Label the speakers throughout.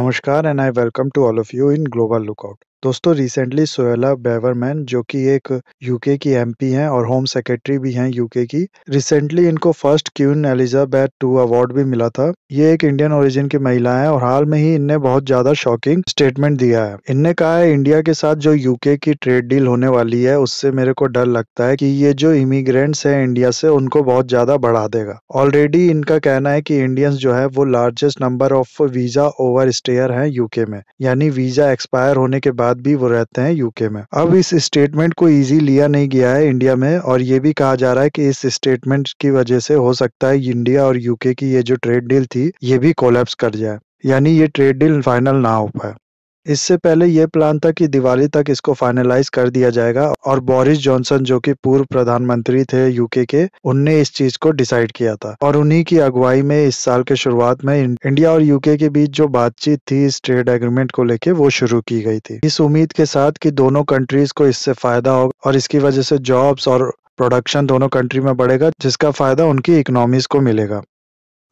Speaker 1: नमस्कार and I welcome to all of you in Global Lookout. दोस्तों, recently Suella Braverman जो कि एक यूके की एमपी हैं और होम सेक्रेटरी भी हैं यूके की, रिसेंटली इनको first queen Elizabeth II award भी मिला था। ये एक इंडियन ओरिजिन की महिला है और हाल में ही इनने बहुत ज्यादा शॉकिंग स्टेटमेंट दिया है। इनने कहा है इंडिया के साथ जो यूके की ट्रेड डील होने वाली है उससे मेरे को डर लगता है कि ये जो इमिग्रेंट्स हैं इंडिया से उनको बहुत ज्यादा बढ़ा देगा। ऑलरेडी इनका कहना है कि इंडियंस जो है वो largest number of visa overstayer हैं यूके में, यानी वीजा एक्सपायर होने के बाद भी वो रहते हैं यूके में। अब इस स्टेटमेंट को इजी लिया नहीं गया है इंडिया में और ये भी कहा जा रहा है कि इस स्टेटमेंट की वजह से हो सकता है इंडिया और यूके की ये जो ट्रेड डील थी ये भी कोलैप्स कर जाए, यानी ये ट्रेड डील फाइनल ना हो पाए। इससे पहले ये प्लान था कि दिवाली तक इसको फाइनलाइज कर दिया जाएगा और बोरिस जॉनसन जो कि पूर्व प्रधानमंत्री थे यूके के, उनने इस चीज को डिसाइड किया था और उन्हीं की अगुवाई में इस साल के शुरुआत में इंडिया और यूके के बीच जो बातचीत थी इस ट्रेड एग्रीमेंट को लेके वो शुरू की गई थी, इस उम्मीद के साथ कि दोनों कंट्रीज को इससे फायदा होगा और इसकी वजह से जॉब्स और प्रोडक्शन दोनों कंट्री में बढ़ेगा, जिसका फायदा उनकी इकोनॉमीज को मिलेगा।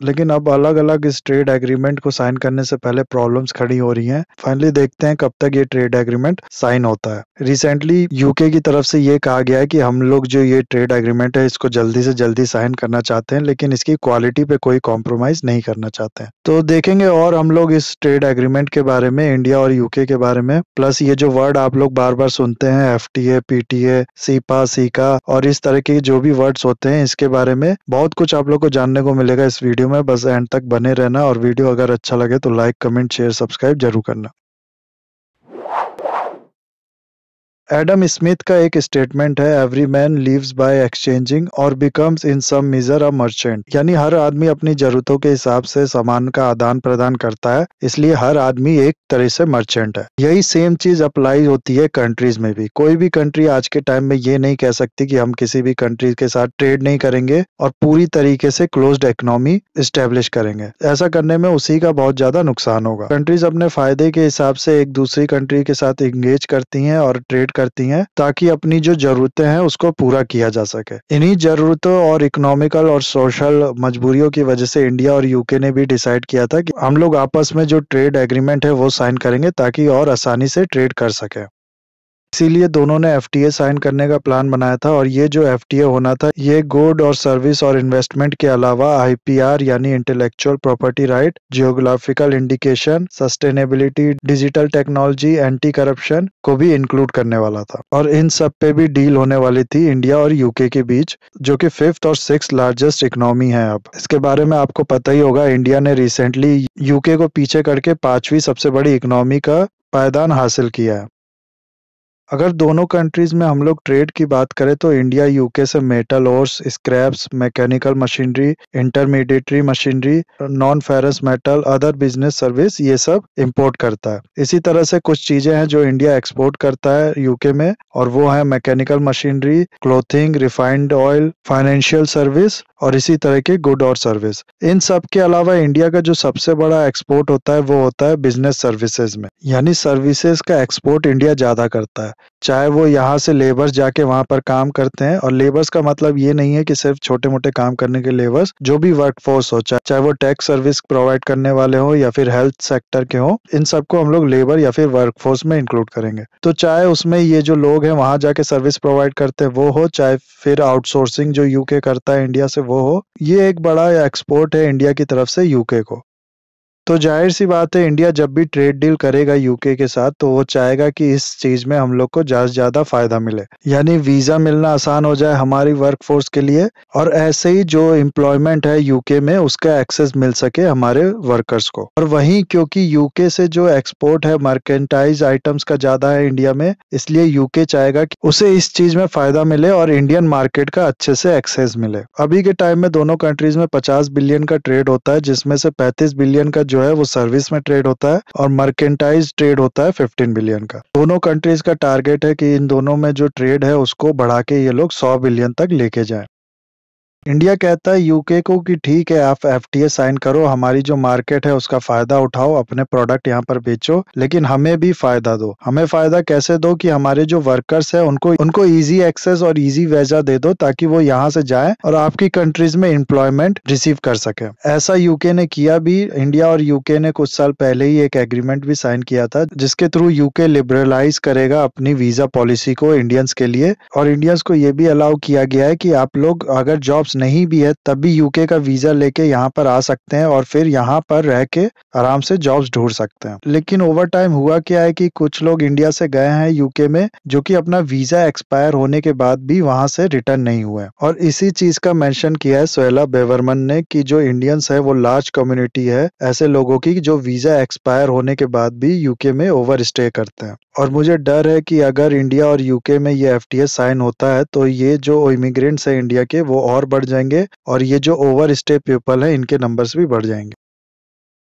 Speaker 1: लेकिन अब अलग-अलग इस ट्रेड एग्रीमेंट को साइन करने से पहले प्रॉब्लम्स खड़ी हो रही हैं। फाइनली देखते हैं कब तक ये ट्रेड एग्रीमेंट साइन होता है। रिसेंटली यूके की तरफ से ये कहा गया है कि हम लोग जो ये ट्रेड एग्रीमेंट है इसको जल्दी से जल्दी साइन करना चाहते हैं, लेकिन इसकी क्वालिटी पे कोई कॉम्प्रोमाइज नहीं करना चाहते हैं। तो देखेंगे और हम लोग इस ट्रेड एग्रीमेंट के बारे में, इंडिया और यूके के बारे में, प्लस ये जो वर्ड आप लोग बार बार सुनते हैं FTA, PTA, सीपा, सीका और इस तरह के जो भी वर्ड्स होते हैं इसके बारे में बहुत कुछ आप लोग को जानने को मिलेगा इस वीडियो में। बस एंड तक बने रहना और वीडियो अगर अच्छा लगे तो लाइक, कमेंट, शेयर, सब्सक्राइब जरूर करना। एडम स्मिथ का एक स्टेटमेंट है, every man lives by exchanging or becomes in some measure a merchant, यानी हर आदमी अपनी जरूरतों के हिसाब से सामान का आदान प्रदान करता है, इसलिए हर आदमी एक तरह से मर्चेंट है। यही सेम चीज अप्लाई होती है कंट्रीज में भी। कोई भी कंट्री आज के टाइम में ये नहीं कह सकती कि हम किसी भी कंट्री के साथ ट्रेड नहीं करेंगे और पूरी तरीके से क्लोज्ड इकोनॉमी इस्टेब्लिश करेंगे। ऐसा करने में उसी का बहुत ज्यादा नुकसान होगा। कंट्रीज अपने फायदे के हिसाब से एक दूसरी कंट्री के साथ एंगेज करती हैं और ट्रेड करती हैं ताकि अपनी जो जरूरतें हैं उसको पूरा किया जा सके। इन्हीं जरूरतों और इकोनॉमिकल और सोशल मजबूरियों की वजह से इंडिया और यूके ने भी डिसाइड किया था कि हम लोग आपस में जो ट्रेड एग्रीमेंट है वो साइन करेंगे ताकि और आसानी से ट्रेड कर सके। इसीलिए दोनों ने FTA साइन करने का प्लान बनाया था और ये जो FTA होना था ये गुड और सर्विस और इन्वेस्टमेंट के अलावा IPR यानी intellectual property right, geographical indication, sustainability, digital technology, anti corruption को भी इंक्लूड करने वाला था। और इन सब पे भी डील होने वाली थी इंडिया और यूके के बीच, जो कि 5th और 6th लार्जेस्ट इकोनॉमी है। अब इसके बारे में आपको पता ही होगा, इंडिया ने रिसेंटली यूके को पीछे करके 5वीं सबसे बड़ी इकोनॉमी का पायदान हासिल किया है। अगर दोनों कंट्रीज में हम लोग ट्रेड की बात करें तो इंडिया यूके से metal ores, scraps, mechanical machinery, intermediary machinery, non ferrous metal, other business service, ये सब इंपोर्ट करता है। इसी तरह से कुछ चीजें हैं जो इंडिया एक्सपोर्ट करता है यूके में, और वो है mechanical machinery, clothing, refined oil, financial service और इसी तरह के गुड और सर्विस। इन सब के अलावा इंडिया का जो सबसे बड़ा एक्सपोर्ट होता है वो होता है बिजनेस सर्विसेज में, यानी सर्विसेज का एक्सपोर्ट इंडिया ज्यादा करता है। चाहे वो यहाँ से लेबर्स जाके वहां पर काम करते हैं, और लेबर्स का मतलब ये नहीं है कि सिर्फ छोटे मोटे काम करने के लेबर्स, जो भी वर्कफोर्स हो, चाहे वो टैक्स सर्विस प्रोवाइड करने वाले हो या फिर हेल्थ सेक्टर के हो, इन सबको हम लोग लेबर या फिर वर्कफोर्स में इंक्लूड करेंगे। तो चाहे उसमें ये जो लोग हैं वहां जाके सर्विस प्रोवाइड करते हैं वो हो, चाहे फिर आउटसोर्सिंग जो यूके करता है इंडिया से वो हो, ये एक बड़ा एक्सपोर्ट है इंडिया की तरफ से यूके को। तो जाहिर सी बात है, इंडिया जब भी ट्रेड डील करेगा यूके के साथ तो वो चाहेगा कि इस चीज में हम लोग को ज्यादा से ज्यादा फायदा मिले, यानी वीजा मिलना आसान हो जाए हमारी वर्कफोर्स के लिए, और ऐसे ही जो एम्प्लॉयमेंट है यूके में उसका एक्सेस मिल सके हमारे वर्कर्स को। और वहीं क्योंकि यूके से जो एक्सपोर्ट है मर्केंटाइज आइटम्स का ज्यादा है इंडिया में, इसलिए यूके चाहेगा कि उसे इस चीज में फायदा मिले और इंडियन मार्केट का अच्छे से एक्सेस मिले। अभी के टाइम में दोनों कंट्रीज में 50 बिलियन का ट्रेड होता है, जिसमें से 35 बिलियन का जो है वो सर्विस में ट्रेड होता है और मर्केंटाइज ट्रेड होता है 15 बिलियन का। दोनों कंट्रीज का टारगेट है कि इन दोनों में जो ट्रेड है उसको बढ़ा के ये लोग 100 बिलियन तक लेके जाएं। इंडिया कहता है यूके को कि ठीक है आप एफटीए साइन करो, हमारी जो मार्केट है उसका फायदा उठाओ, अपने प्रोडक्ट यहाँ पर बेचो, लेकिन हमें भी फायदा दो। हमें फायदा कैसे दो कि हमारे जो वर्कर्स है उनको इजी एक्सेस और इजी वीजा दे दो ताकि वो यहाँ से जाएं और आपकी कंट्रीज में एम्प्लॉयमेंट रिसीव कर सके। ऐसा यूके ने किया भी। इंडिया और यूके ने कुछ साल पहले ही एक एग्रीमेंट भी साइन किया था जिसके थ्रू यूके लिबरलाइज करेगा अपनी वीजा पॉलिसी को इंडियंस के लिए, और इंडियंस को ये भी अलाउ किया गया है कि आप लोग अगर जॉब्स नहीं भी है तब भी यूके का वीजा लेके यहाँ पर आ सकते हैं और फिर यहाँ पर रह के आराम से जॉब्स ढूंढ सकते हैं। लेकिन ओवर टाइम हुआ क्या है कि कुछ लोग इंडिया से गए हैं यूके में जो कि अपना वीजा एक्सपायर होने के बाद भी वहां से रिटर्न नहीं हुए, और इसी चीज का मेंशन किया है सुहेला बेवरमन ने कि जो इंडियंस है वो लार्ज कम्युनिटी है ऐसे लोगों की जो वीजा एक्सपायर होने के बाद भी यूके में ओवर स्टे करते हैं। और मुझे डर है कि अगर इंडिया और यूके में ये एफटीए साइन होता है तो ये जो इमिग्रेंट्स है इंडिया के वो और बढ़ जाएंगे और ये जो ओवर स्टे पीपल है इनके नंबर्स भी बढ़ जाएंगे।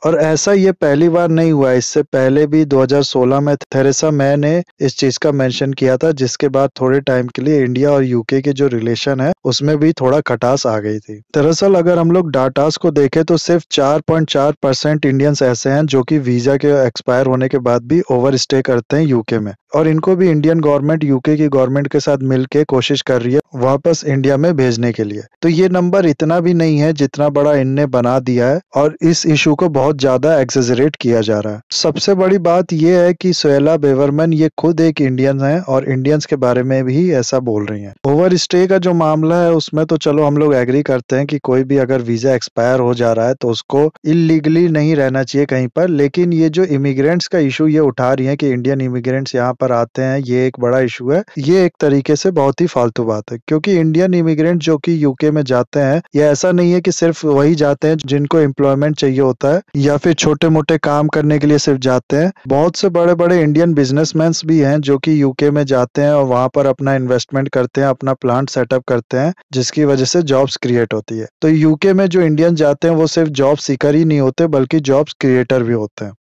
Speaker 1: और ऐसा ये पहली बार नहीं हुआ, इससे पहले भी 2016 में थेरेसा मे ने इस चीज का मेंशन किया था, जिसके बाद थोड़े टाइम के लिए इंडिया और यूके के जो रिलेशन है उसमें भी थोड़ा खटास आ गई थी। दरअसल अगर हम लोग डाटास को देखें तो सिर्फ 4.4% इंडियंस ऐसे हैं जो कि वीजा के एक्सपायर होने के बाद भी ओवर स्टे करते हैं यूके में, और इनको भी इंडियन गवर्नमेंट यूके की गवर्नमेंट के साथ मिलके कोशिश कर रही है वापस इंडिया में भेजने के लिए। तो ये नंबर इतना भी नहीं है जितना बड़ा इनने बना दिया है, और इस इशू को बहुत ज्यादा एक्सेजरेट किया जा रहा है। सबसे बड़ी बात यह है कि सुहेला बेवरमन ये खुद एक इंडियन है और इंडियंस के बारे में भी ऐसा बोल रही हैं। ओवर स्टे का जो मामला है उसमें तो चलो हम लोग एग्री करते हैं कि कोई भी अगर वीजा एक्सपायर हो जा रहा है तो उसको इलीगली नहीं रहना चाहिए कहीं पर, लेकिन ये जो इमिग्रेंट्स का इशू ये उठा रही है कि इंडियन इमिग्रेंट्स यहाँ पर आते हैं, ये एक बड़ा इशू है। ये एक तरीके से बहुत ही फालतू बात है, क्योंकि इंडियन इमिग्रेंट जो कि यूके में जाते हैं ये ऐसा नहीं है कि सिर्फ वही जाते हैं जिनको एम्प्लॉयमेंट चाहिए होता है या फिर छोटे मोटे काम करने के लिए सिर्फ जाते हैं। बहुत से बड़े बड़े इंडियन बिजनेसमैन भी हैं जो कि यूके में जाते हैं और वहां पर अपना इन्वेस्टमेंट करते हैं, अपना प्लांट सेटअप करते हैं, जिसकी वजह से जॉब्स क्रिएट होती है। तो यूके में जो इंडियन जाते हैं वो सिर्फ जॉब सीकर ही नहीं होते बल्कि जॉब्स क्रिएटर भी होते हैं,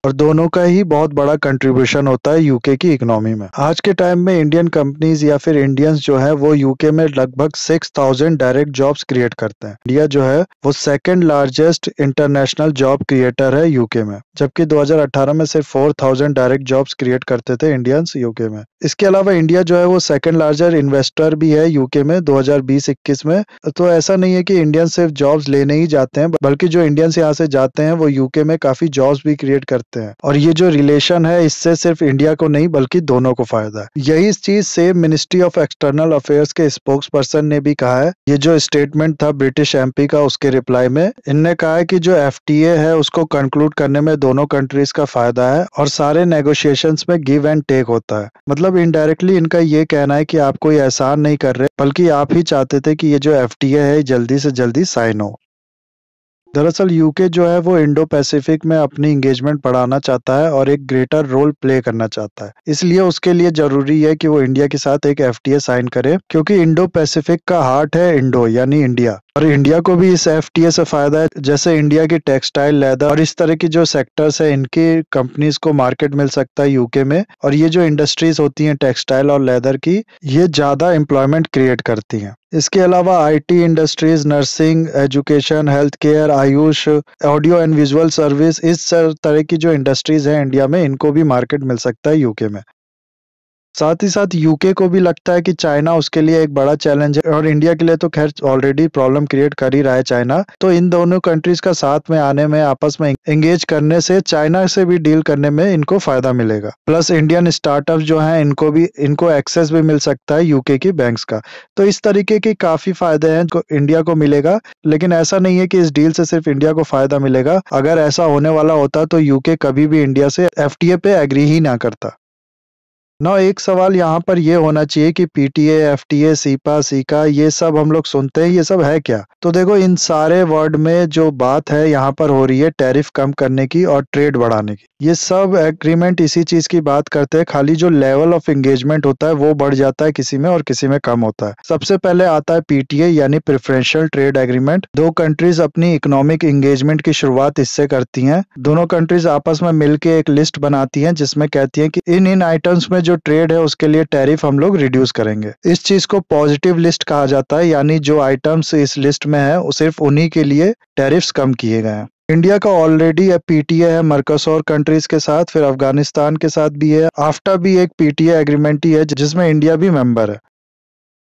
Speaker 1: और दोनों का ही बहुत बड़ा कंट्रीब्यूशन होता है यूके की इकोनॉमी में। आज के टाइम में इंडियन कंपनीज या फिर इंडियंस जो है वो यूके में लगभग 6000 डायरेक्ट जॉब्स क्रिएट करते हैं। इंडिया जो है वो second largest international job creator है यूके में, जबकि 2018 में सिर्फ 4000 डायरेक्ट जॉब्स क्रिएट करते थे इंडियंस यूके में। इसके अलावा इंडिया जो है वो सेकंड लार्जेस्ट इन्वेस्टर भी है यूके में 2020-21 में। तो ऐसा नहीं है कि इंडियंस सिर्फ जॉब्स लेने ही जाते हैं, बल्कि जो इंडियंस यहाँ से जाते हैं वो यूके में काफी जॉब्स भी क्रिएट करते हैं, और ये जो रिलेशन है इससे सिर्फ इंडिया को नहीं बल्कि दोनों को फायदा है। यही चीज same ministry of external affairs के स्पोक्स पर्सन ने भी कहा है। ये जो स्टेटमेंट था ब्रिटिश एमपी का उसके रिप्लाई में इनने कहा है कि जो एफटीए है उसको कंक्लूड करने में दोनों कंट्रीज का फायदा है और सारे नेगोशिएशंस में गिव एंड टेक होता है। मतलब इनडायरेक्टली इनका ये कहना है कि आप कोई एहसान नहीं कर रहे बल्कि आप ही चाहते थे कि ये जो एफटीए है जल्दी से जल्दी साइन हो। दरअसल यूके जो है वो इंडो पैसिफिक में अपनी एंगेजमेंट बढ़ाना चाहता है और एक ग्रेटर रोल प्ले करना चाहता है, इसलिए उसके लिए जरूरी है कि वो इंडिया के साथ एक एफटीए साइन करे, क्योंकि इंडो पैसिफिक का हार्ट है इंडो यानी इंडिया, और इंडिया को भी इस एफटीए से फायदा है। जैसे इंडिया की टेक्सटाइल, लेदर और इस तरह की जो सेक्टर्स है इनकी कंपनीज को मार्केट मिल सकता है यूके में, और ये जो इंडस्ट्रीज होती हैं टेक्सटाइल और लेदर की ये ज्यादा एम्प्लॉयमेंट क्रिएट करती हैं। इसके अलावा IT industries, nursing, education, health care, Ayush, audio and visual service, इस तरह की जो इंडस्ट्रीज है इंडिया में इनको भी मार्केट मिल सकता है यूके में। साथ ही साथ यूके को भी लगता है कि चाइना उसके लिए एक बड़ा चैलेंज है, और इंडिया के लिए तो खैर ऑलरेडी प्रॉब्लम क्रिएट कर ही रहा है चाइना। तो इन दोनों कंट्रीज का साथ में आने में, आपस में एंगेज करने से चाइना से भी डील करने में इनको फायदा मिलेगा। प्लस इंडियन स्टार्टअप जो हैं इनको एक्सेस भी मिल सकता है यूके की बैंक्स का। तो इस तरीके के काफी फायदे हैं जो इंडिया को मिलेगा, लेकिन ऐसा नहीं है कि इस डील से सिर्फ इंडिया को फायदा मिलेगा। अगर ऐसा होने वाला होता तो यूके कभी भी इंडिया से एफटीए पे एग्री ही ना करता। एक सवाल यहाँ पर ये होना चाहिए कि पीटीए, एफटीए, सीपा, सीका ये सब हम लोग सुनते हैं, ये सब है क्या? तो देखो इन सारे वर्ड में जो बात है यहाँ पर हो रही है टैरिफ कम करने की और ट्रेड बढ़ाने की। ये सब एग्रीमेंट इसी चीज की बात करते हैं, खाली जो लेवल ऑफ एंगेजमेंट होता है वो बढ़ जाता है किसी में और किसी में कम होता है। सबसे पहले आता है पीटीए यानी प्रेफरेंशियल ट्रेड एग्रीमेंट। दो कंट्रीज अपनी इकोनॉमिक एंगेजमेंट की शुरुआत इससे करती हैं। दोनों कंट्रीज आपस में मिलकर एक लिस्ट बनाती हैं जिसमें कहती हैं कि इन आइटम्स में जो ट्रेड है उसके लिए टैरिफ हम लोग रिड्यूस करेंगे। इस चीज को पॉजिटिव लिस्ट कहा जाता है, यानी जो आइटम्स इस लिस्ट में है वो सिर्फ उन्हीं के लिए टैरिफ्स कम किए गए हैं। इंडिया का ऑलरेडी पीटीए है मर्कोसोर कंट्रीज के साथ, फिर अफगानिस्तान के साथ भी है। आफ्टा भी एक पीटीए एग्रीमेंट ही है जिसमें इंडिया भी मेंबर है।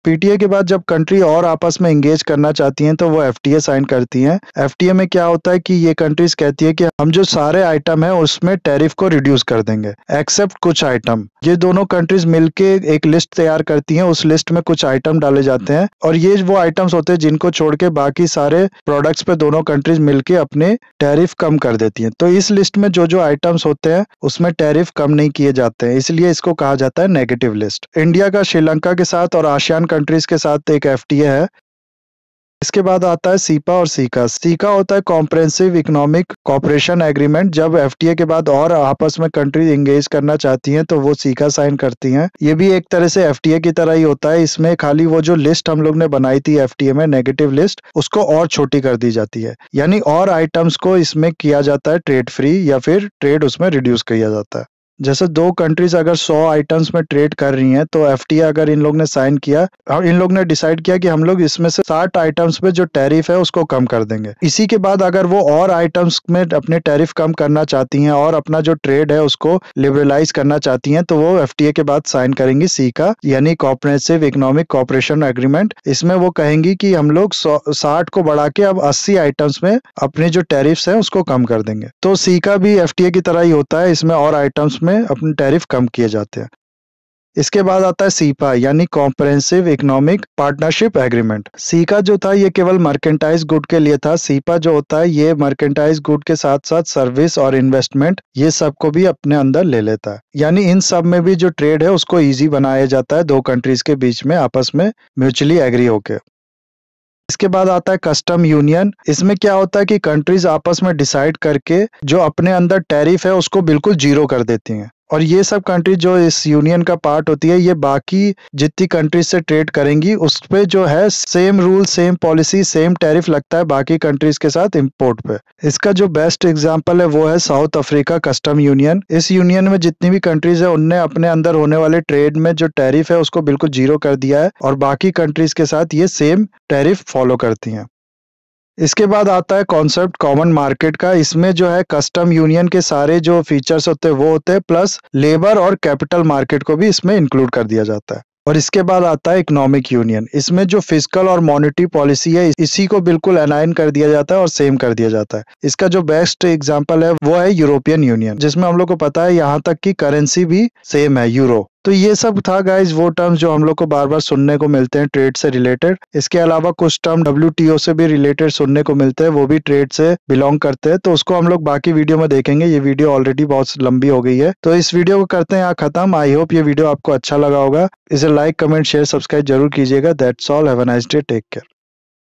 Speaker 1: पीटीए के बाद जब कंट्री और आपस में एंगेज करना चाहती हैं तो वो एफटीए साइन करती हैं। एफटीए में क्या होता है कि ये कंट्रीज कहती है कि हम जो सारे आइटम है उसमें टैरिफ को रिड्यूस कर देंगे एक्सेप्ट कुछ आइटम। ये दोनों कंट्रीज मिलके एक लिस्ट तैयार करती हैं, उस लिस्ट में कुछ आइटम डाले जाते हैं और ये वो आइटम्स होते हैं जिनको छोड़ के बाकी सारे प्रोडक्ट्स पे दोनों कंट्रीज मिलके अपने टैरिफ कम कर देती हैं। तो इस लिस्ट में जो जो आइटम्स होते हैं उसमें टैरिफ कम नहीं किए जाते हैं, इसलिए इसको कहा जाता है नेगेटिव लिस्ट। इंडिया का श्रीलंका के साथ और आसियान कंट्रीज के साथ एक एफटीए है। इसके बाद आता है सीपा और सीका। सीका होता है कॉम्प्रिहेंसिव इकोनॉमिक कोऑपरेशन एग्रीमेंट। जब एफटीए के बाद और आपस में कंट्री एंगेज करना चाहती हैं तो वो सीका साइन करती हैं। ये भी एक तरह से एफटीए की तरह ही होता है। इसमें खाली वो जो लिस्ट हम लोग ने बनाई थी एफटीए में नेगेटिव लिस्ट, उसको और छोटी कर दी जाती है, यानी और आइटम्स को इसमें किया जाता है ट्रेड फ्री या फिर ट्रेड उसमें रिड्यूस किया जाता है। जैसे दो कंट्रीज अगर 100 आइटम्स में ट्रेड कर रही हैं तो एफटीए अगर इन लोग ने साइन किया और इन लोग ने डिसाइड किया कि हम लोग इसमें से 60 आइटम्स पे जो टैरिफ है उसको कम कर देंगे। इसी के बाद अगर वो और आइटम्स में अपने टैरिफ कम करना चाहती हैं और अपना जो ट्रेड है उसको लिबरलाइज करना चाहती हैं तो वो एफटीए के बाद साइन करेंगी सीका, यानी कॉम्प्रिहेंसिव इकोनॉमिक कोऑपरेशन एग्रीमेंट। इसमें वो कहेंगी कि हम लोग 60 को बढ़ा के अब 80 आइटम्स में अपने जो टैरिफ्स है उसको कम कर देंगे। तो सीका भी एफटीए की तरह ही होता है, इसमें और आइटम्स में अपने टैरिफ कम किए जाते हैं। इसके बाद आता है सीपा, यानी comprehensive economic partnership agreement. Caeca जो था ये केवल मर्केंटाइज गुड के लिए था। सीपा जो होता है ये मर्केंटाइज गुड के साथ साथ सर्विस और इन्वेस्टमेंट ये सब को भी अपने अंदर ले लेता है, यानी इन सब में भी जो ट्रेड है उसको ईजी बनाया जाता है दो कंट्रीज के बीच में आपस में म्यूचुअली एग्री होके। इसके बाद आता है कस्टम यूनियन। इसमें क्या होता है कि कंट्रीज आपस में डिसाइड करके जो अपने अंदर टैरिफ है उसको बिल्कुल जीरो कर देती हैं और ये सब कंट्री जो इस यूनियन का पार्ट होती है ये बाकी जितनी कंट्रीज से ट्रेड करेंगी उस पे जो है same rule same policy same tariff लगता है बाकी कंट्रीज के साथ इंपोर्ट पे। इसका जो बेस्ट एग्जांपल है वो है साउथ अफ्रीका कस्टम यूनियन। इस यूनियन में जितनी भी कंट्रीज है उनने अपने अंदर होने वाले ट्रेड में जो टैरिफ है उसको बिल्कुल जीरो कर दिया है और बाकी कंट्रीज के साथ ये सेम टैरिफ फॉलो करती हैं। इसके बाद आता है कॉन्सेप्ट कॉमन मार्केट का। इसमें जो है कस्टम यूनियन के सारे जो फीचर्स होते हैं वो होते हैं, प्लस लेबर और कैपिटल मार्केट को भी इसमें इंक्लूड कर दिया जाता है। और इसके बाद आता है इकोनॉमिक यूनियन। इसमें जो फिस्कल और मॉनेटरी पॉलिसी है इसी को बिल्कुल अलाइन कर दिया जाता है और सेम कर दिया जाता है। इसका जो बेस्ट एग्जांपल है वो है यूरोपियन यूनियन, जिसमें हम लोग को पता है यहाँ तक कि करेंसी भी सेम है यूरो। तो ये सब था गाइज वो टर्म्स जो हम लोग को बार बार सुनने को मिलते हैं ट्रेड से रिलेटेड। इसके अलावा कुछ टर्म WTO से भी रिलेटेड सुनने को मिलते हैं, वो भी ट्रेड से बिलोंग करते हैं, तो उसको हम लोग बाकी वीडियो में देखेंगे। ये वीडियो ऑलरेडी बहुत लंबी हो गई है तो इस वीडियो को करते हैं यहाँ खत्म। आई होप ये वीडियो आपको अच्छा लगा होगा। इसे लाइक कमेंट शेयर सब्सक्राइब जरूर कीजिएगा। That's all, have a nice day, take care.